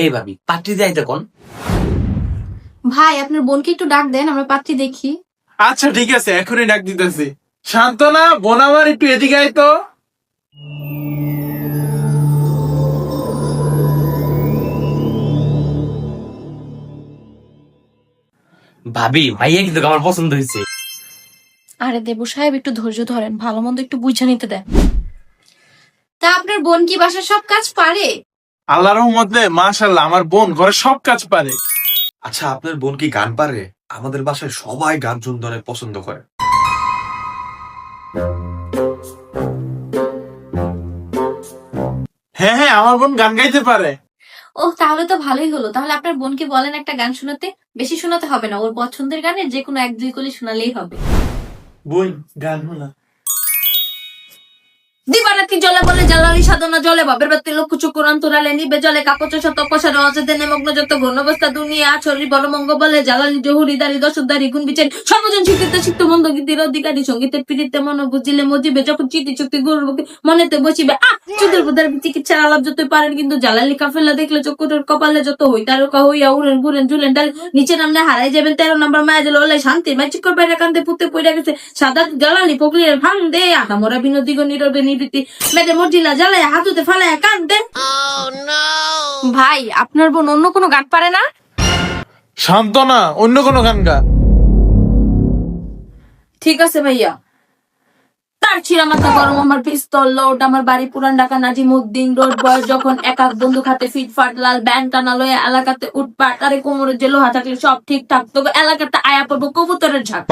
এই ভাবি পাত্রী দেয় তখন। ভাই আপনার বোনকে একটু ডাক দেন, আমরা পাত্রী দেখি। আচ্ছা ঠিক আছে, এখনই ডাক দিতেছি। শান্তনা, বোন আমার একটু এদিকে আয় তো। ভাবি ভাইয়া কিন্তু আমার পছন্দ হয়েছে। আরে দেবু সাহেব একটু ধৈর্য ধরেন, ভালো মন্দ একটু বুঝে নিতে দেন। তা আপনার বোন কি বাসার সব কাজ পারে? আল্লাহর রহমতে মাশাআল্লাহ আমার বোন ঘরে সব কাজ পারে। আচ্ছা, আপনার বোন কি গান পারে? আমাদের বাসায় সবাই গান শুনতে অনেক পছন্দ করে। হ্যাঁ হ্যাঁ, আমার বোন গান গাইতে পারে। ও তাহলে তো ভালোই হলো। তাহলে আপনার বোনকে বলেন একটা গান শোনাতে। বেশি শোনাতে হবে না, ওর পছন্দের গানের যে কোনো এক দুই কলি শোনালেই হবে। বোন গান শোনা। দিবারাত্রি জলে বলে জ্বালালি সাধনা জলে বাবের বাতি লক্ষ্য চক্ষুর অন্তরালে নিবে জলে কাকচ শত পশার অজেদে নিমগ্ন যত ঘনবস্তা দুনিয়া আছরি বড় মঙ্গ বলে জ্বালালি জহুরি দারি দশদারি গুণ বিচারি সর্বজন শিক্ষিত শিক্ত মন্দ গীতির অধিকারী সঙ্গীতের পীড়িতে মন বুঝিলে মজিবে যখন চিতি চুক্তি গুরুর বুকে মনেতে বসিবে চুদের বুধার চিকিৎসার আলাপ যতই পারেন কিন্তু জ্বালালি কাফেলা দেখলে চক্ষুটোর কপালে যত হই তারকা হইয়া উড়েন ঘুরেন ঝুলেন ডাল নিচে নামলে হারাই যাবেন 13 নম্বর মায়া দিল ওলাই শান্তি মাই চিকর বাইরে কান্দে পুঁতে পড়ে গেছে সাদা জ্বালালি পকলির ভাঙ দে আহামরা বিনোদিগ নীরবে নিবৃত্তি মেয়েদের মর্জিলা জ্বালায় হাতুতে ফালায় কান্দে। ভাই আপনার বোন অন্য কোনো গান পারে না? শান্তনা, অন্য কোনো গান গা। ঠিক আছে ভাইয়া। তার ছিঁড়া মাথা গরম আমার পিস্তল লোড আমার বাড়ি পুরান ঢাকা নাজিমউদ্দিন রোড বয়স যখন এক এক বন্দুক হাতে ফিটফাট লাল ব্যান্ড টানা লয়ে এলাকাতে উঠপাট আরে কোমরের যে লোহা থাকলে সব ঠিকঠাক তোকে এলাকাতে আয়া পড়বো কবুতরের ঝাঁক।